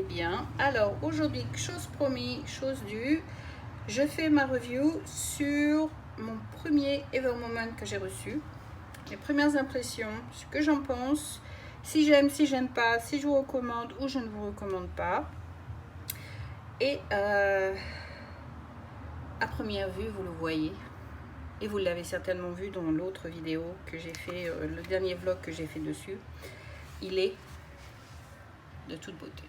bien. Alors aujourd'hui, chose promis, chose due, je fais ma review sur mon premier Evermoment que j'ai reçu. Les premières impressions, ce que j'en pense, si j'aime, si j'aime pas, si je vous recommande ou je ne vous recommande pas. Et à première vue, vous le voyez. Et vous l'avez certainement vu dans l'autre vidéo que j'ai fait, le dernier vlog que j'ai fait dessus. Il est de toute beauté.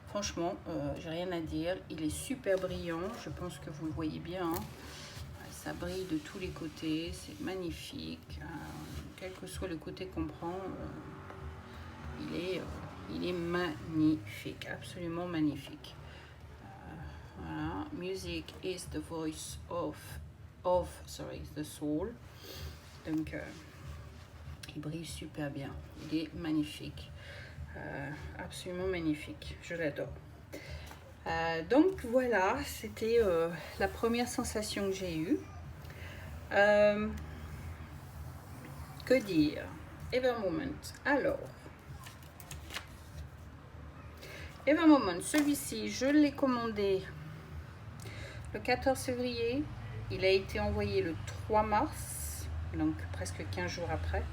Franchement, j'ai rien à dire. Il est super brillant. Je pense que vous le voyez bien. Hein. Ça brille de tous les côtés. C'est magnifique. Quel que soit le côté qu'on prend, il est magnifique. Absolument magnifique. Voilà. Music is the voice of the soul. Donc, il brille super bien. Il est magnifique. Absolument magnifique, je l'adore. Donc voilà, c'était la première sensation que j'ai eue. Que dire? Evermoment. Alors, Evermoment, celui-ci, je l'ai commandé le 14 février. Il a été envoyé le 3 mars, donc presque 15 jours après.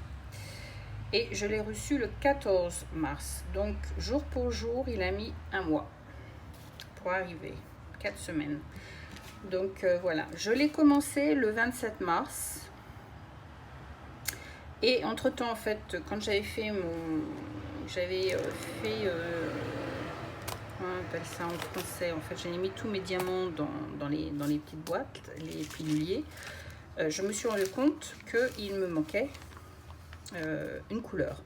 Et je l'ai reçu le 14 mars. Donc, jour pour jour, il a mis un mois pour arriver. 4 semaines. Donc, voilà. Je l'ai commencé le 27 mars. Et entre-temps, en fait, quand j'avais fait mon... J'avais fait... on appelle ça en français. En fait, j'avais mis tous mes diamants dans les petites boîtes, les piluliers. Je me suis rendu compte qu'il me manquait une couleur.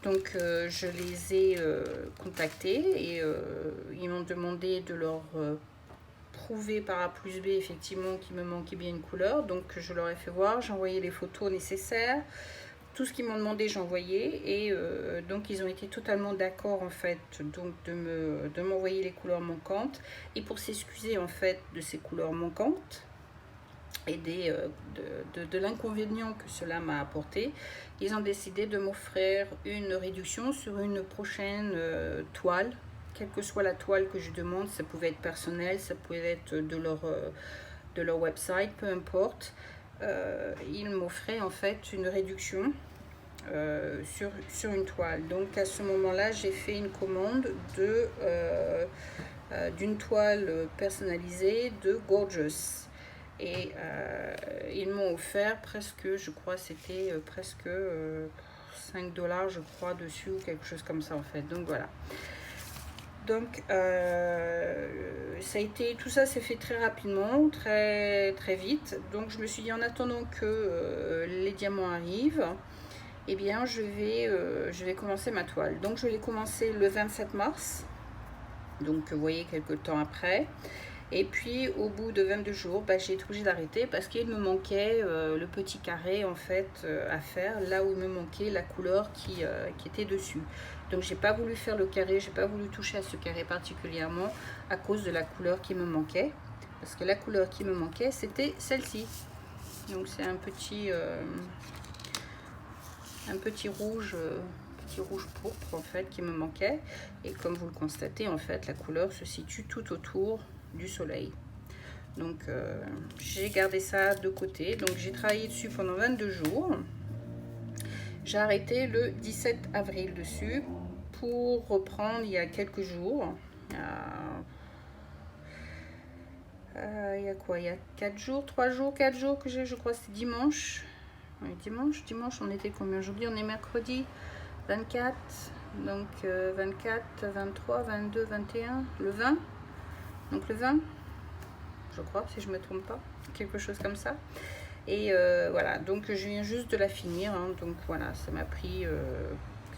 Donc je les ai contactés et ils m'ont demandé de leur prouver par A plus B effectivement qu'il me manquait bien une couleur. Donc je leur ai fait voir, j'ai envoyé les photos nécessaires, tout ce qu'ils m'ont demandé j'ai envoyé et donc ils ont été totalement d'accord en fait donc de m'envoyer les couleurs manquantes et pour s'excuser en fait de ces couleurs manquantes et de l'inconvénient que cela m'a apporté, ils ont décidé de m'offrir une réduction sur une prochaine toile, quelle que soit la toile que je demande. Ça pouvait être personnel, ça pouvait être de leur website, peu importe. Ils m'offraient en fait une réduction sur une toile. Donc à ce moment-là, j'ai fait une commande d'une toile personnalisée de Gorgeous. Et ils m'ont offert presque, je crois c'était presque 5 $, je crois, dessus ou quelque chose comme ça en fait. Donc voilà. Donc ça a été, tout ça s'est fait très rapidement, très vite. Donc je me suis dit en attendant que les diamants arrivent, eh bien je vais commencer ma toile. Donc je l'ai commencé le 27 mars. Donc vous voyez quelques temps après. Et puis au bout de 22 jours, j'ai été obligée d'arrêter parce qu'il me manquait le petit carré en fait à faire, là où il me manquait la couleur qui était dessus. Donc j'ai pas voulu faire le carré, j'ai pas voulu toucher à ce carré particulièrement à cause de la couleur qui me manquait. Parce que la couleur qui me manquait, c'était celle-ci. Donc c'est un petit rouge. Petit rouge pourpre en fait qui me manquait. Et comme vous le constatez, en fait, la couleur se situe tout autour du soleil. Donc j'ai gardé ça de côté. Donc j'ai travaillé dessus pendant 22 jours. J'ai arrêté le 17 avril dessus pour reprendre il y a quelques jours. Il y a quoi? Il y a 4 jours, 3 jours, 4 jours que j'ai, je crois c'est dimanche. Oui, dimanche, on était combien aujourd'hui? On est mercredi 24. Donc 24, 23, 22, 21, le 20. Donc le 20, je crois, si je ne me trompe pas, quelque chose comme ça. Et voilà, donc je viens juste de la finir. Hein, donc voilà, ça m'a pris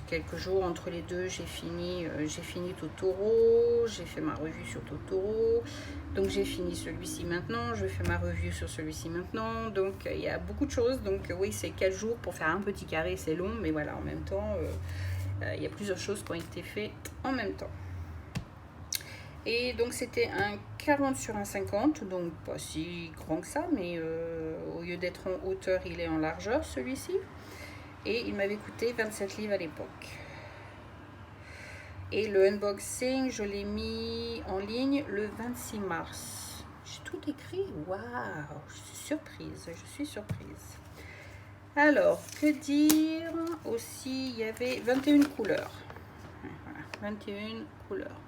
quelques jours entre les deux. J'ai fini Totoro, j'ai fait ma revue sur Totoro. Donc j'ai fini celui-ci maintenant, je fais ma revue sur celui-ci maintenant. Donc il y a beaucoup de choses. Donc oui, c'est 4 jours pour faire un petit carré, c'est long. Mais voilà, en même temps, il y a plusieurs choses qui ont été faites en même temps. Et donc c'était un 40 sur un 50, donc pas si grand que ça, mais au lieu d'être en hauteur, il est en largeur celui-ci. Et il m'avait coûté 27 livres à l'époque. Et le unboxing, je l'ai mis en ligne le 26 mars. J'ai tout écrit. Waouh, je suis surprise. Je suis surprise. Alors, que dire aussi, il y avait 21 couleurs. Voilà, 21 couleurs.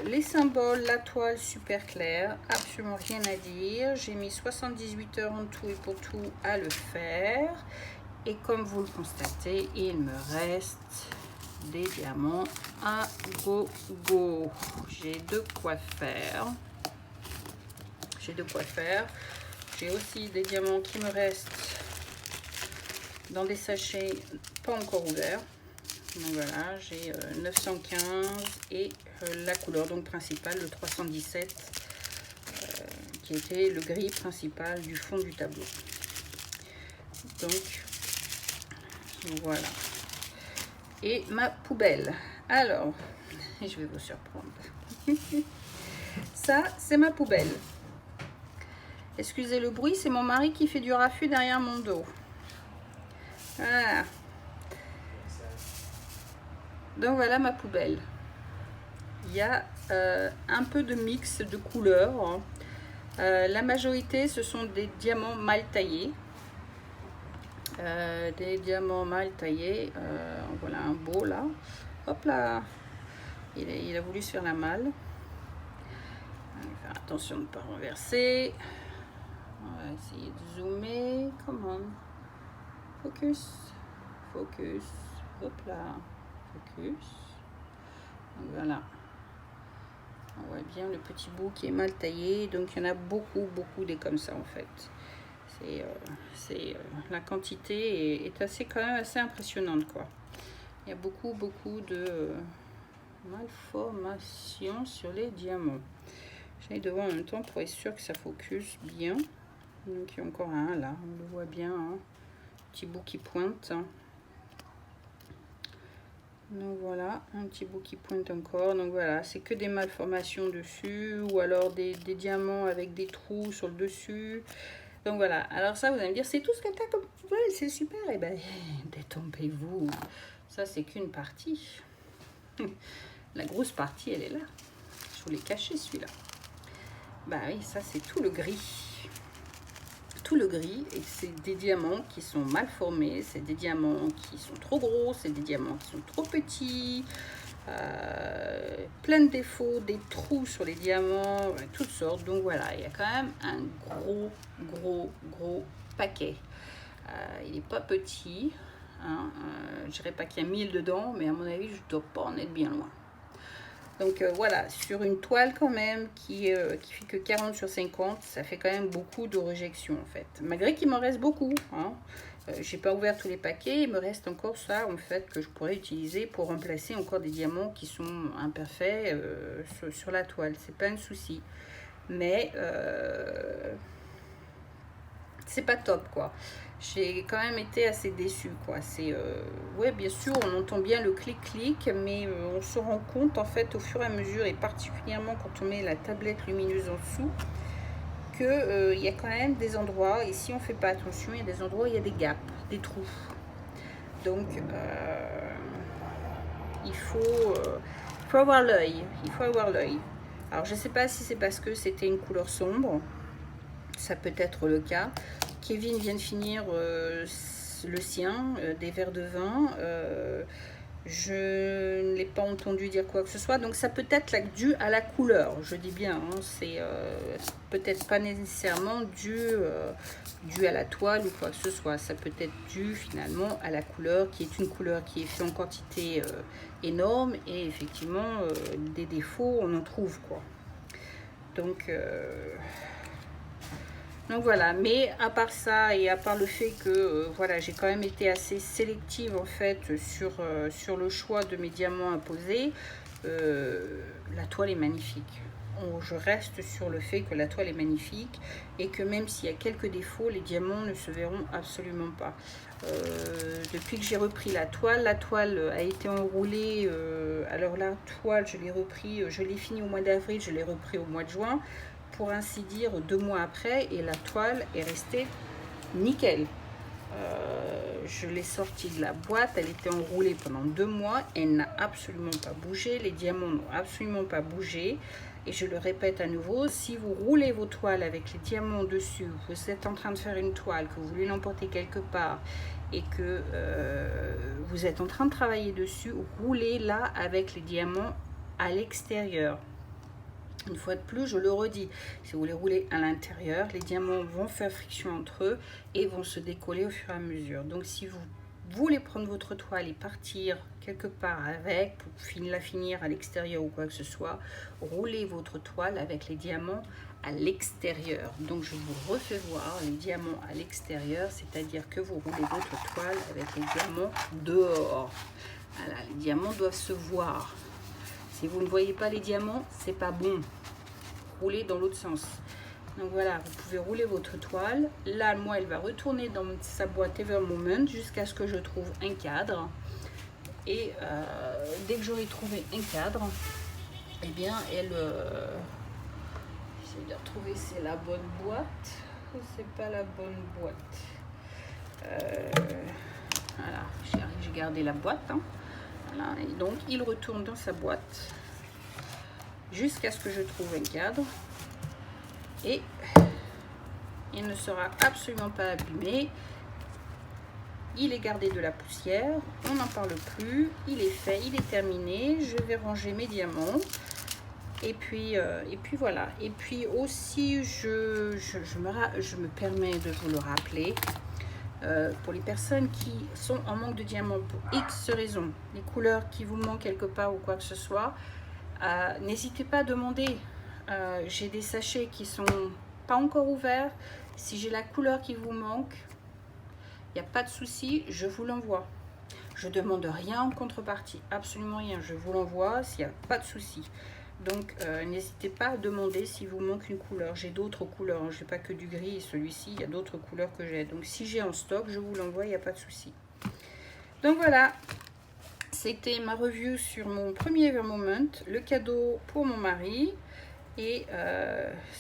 Les symboles, la toile super claire, absolument rien à dire. J'ai mis 78 heures en tout et pour tout à le faire. Et comme vous le constatez, il me reste des diamants à gogo. J'ai de quoi faire. J'ai de quoi faire. J'ai aussi des diamants qui me restent dans des sachets pas encore ouverts. Donc voilà, j'ai 915 et la couleur donc principale, le 317, qui était le gris principal du fond du tableau. Donc voilà. Et ma poubelle. Alors, je vais vous surprendre. Ça, c'est ma poubelle. Excusez le bruit, c'est mon mari qui fait du raffut derrière mon dos. Voilà. Donc voilà ma poubelle. Il y a un peu de mix de couleurs. La majorité, ce sont des diamants mal taillés. Des diamants mal taillés. Voilà un beau là. Hop là. Il a voulu se faire la malle. On va faire attention de ne pas renverser. On va essayer de zoomer. Come on. Focus. Focus. Hop là. Focus. Donc voilà. On voit bien le petit bout qui est mal taillé. Donc il y en a beaucoup des comme ça en fait. La quantité est assez quand même assez impressionnante quoi. Il y a beaucoup de malformations sur les diamants. J'essaie de voir en même temps pour être sûr que ça focus bien. Donc il y a encore un là, on le voit bien, hein. Petit bout qui pointe. Donc voilà, un petit bout qui pointe encore. Donc voilà, c'est que des malformations dessus ou alors des diamants avec des trous sur le dessus. Donc voilà, alors ça vous allez me dire, c'est tout ce que tu as comme poubelle, c'est super. Et ben, détrompez-vous, ça c'est qu'une partie. La grosse partie, elle est là. Je vous l'ai caché celui-là. Bah oui, ça c'est tout le gris. Tout le gris, et c'est des diamants qui sont mal formés, c'est des diamants qui sont trop gros, c'est des diamants qui sont trop petits, plein de défauts, des trous sur les diamants, toutes sortes. Donc voilà, il y a quand même un gros paquet. Il n'est pas petit, hein, je dirais pas qu'il y a 1000 dedans, mais à mon avis je ne dois pas en être bien loin. Donc voilà, sur une toile quand même qui fait que 40 sur 50, ça fait quand même beaucoup de réjection en fait. Malgré qu'il m'en reste beaucoup, hein. J'ai pas ouvert tous les paquets, il me reste encore ça en fait que je pourrais utiliser pour remplacer encore des diamants qui sont imparfaits sur la toile. C'est pas un souci, mais c'est pas top quoi. J'ai quand même été assez déçue quoi. C'est ouais, bien sûr on entend bien le clic mais on se rend compte en fait au fur et à mesure, et particulièrement quand on met la tablette lumineuse en dessous, que il y a quand même des endroits, et si on fait pas attention, il y a des endroits où il y a des gaps, des trous. Donc il faut avoir l'œil, alors je sais pas si c'est parce que c'était une couleur sombre, ça peut être le cas. Kevin vient de finir le sien, des verres de vin. Je ne l'ai pas entendu dire quoi que ce soit. Donc ça peut être dû à la couleur. Je dis bien, hein, c'est peut-être pas nécessairement dû à la toile ou quoi que ce soit. Ça peut être dû finalement à la couleur, qui est une couleur qui est faite en quantité énorme. Et effectivement, des défauts, on en trouve quoi. Donc voilà, mais à part ça et à part le fait que voilà, j'ai quand même été assez sélective en fait sur le choix de mes diamants à poser, la toile est magnifique. Je reste sur le fait que la toile est magnifique et que même s'il y a quelques défauts, les diamants ne se verront absolument pas. Depuis que j'ai repris la toile a été enroulée. Alors la toile, je l'ai fini au mois d'avril, je l'ai repris au mois de juin. Pour ainsi dire 2 mois après, et la toile est restée nickel. je l'ai sortie de la boîte, elle était enroulée pendant 2 mois, elle n'a absolument pas bougé, les diamants n'ont absolument pas bougé. Et je le répète à nouveau, si vous roulez vos toiles avec les diamants dessus, vous êtes en train de faire une toile, que vous voulez l'emporter quelque part et que vous êtes en train de travailler dessus, roulez-la avec les diamants à l'extérieur. Une fois de plus, je le redis, si vous les roulez à l'intérieur, les diamants vont faire friction entre eux et vont se décoller au fur et à mesure. Donc si vous voulez prendre votre toile et partir quelque part avec, pour la finir à l'extérieur ou quoi que ce soit, roulez votre toile avec les diamants à l'extérieur. Donc je vous refais voir les diamants à l'extérieur, c'est-à-dire que vous roulez votre toile avec les diamants dehors. Voilà, les diamants doivent se voir. Si vous ne voyez pas les diamants, c'est pas bon. Roulez dans l'autre sens. Donc voilà, vous pouvez rouler votre toile. Là, moi, elle va retourner dans sa boîte Evermoment jusqu'à ce que je trouve un cadre. Et dès que j'aurai trouvé un cadre, eh bien, elle... j'essaie de retrouver, c'est la bonne boîte ou c'est pas la bonne boîte. Voilà, j'ai gardé la boîte. Hein. Voilà, et donc il retourne dans sa boîte jusqu'à ce que je trouve un cadre et il ne sera absolument pas abîmé. Il est gardé de la poussière, on n'en parle plus, il est fait, il est terminé. Je vais ranger mes diamants et puis voilà. Et puis aussi je me permets de vous le rappeler. Pour les personnes qui sont en manque de diamants pour X raisons, les couleurs qui vous manquent quelque part ou quoi que ce soit, n'hésitez pas à demander. J'ai des sachets qui sont pas encore ouverts. Si j'ai la couleur qui vous manque, il n'y a pas de souci, je vous l'envoie. Je demande rien en contrepartie, absolument rien. Je vous l'envoie s'il n'y a pas de souci. Donc n'hésitez pas à demander s'il vous manque une couleur. J'ai d'autres couleurs, hein. Je n'ai pas que du gris et celui-ci, il y a d'autres couleurs que j'ai. Donc si j'ai en stock, je vous l'envoie, il n'y a pas de souci. Donc voilà, c'était ma review sur mon premier Evermoment, le cadeau pour mon mari et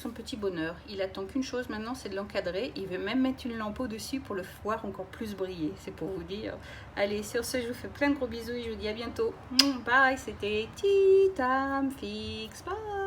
son petit bonheur. Il attend qu'une chose maintenant, c'est de l'encadrer. Il veut même mettre une lampe au-dessus pour le voir encore plus briller. C'est pour vous dire. Allez, sur ce, je vous fais plein de gros bisous et je vous dis à bientôt. Bye, c'était Tea Time Fix. Bye.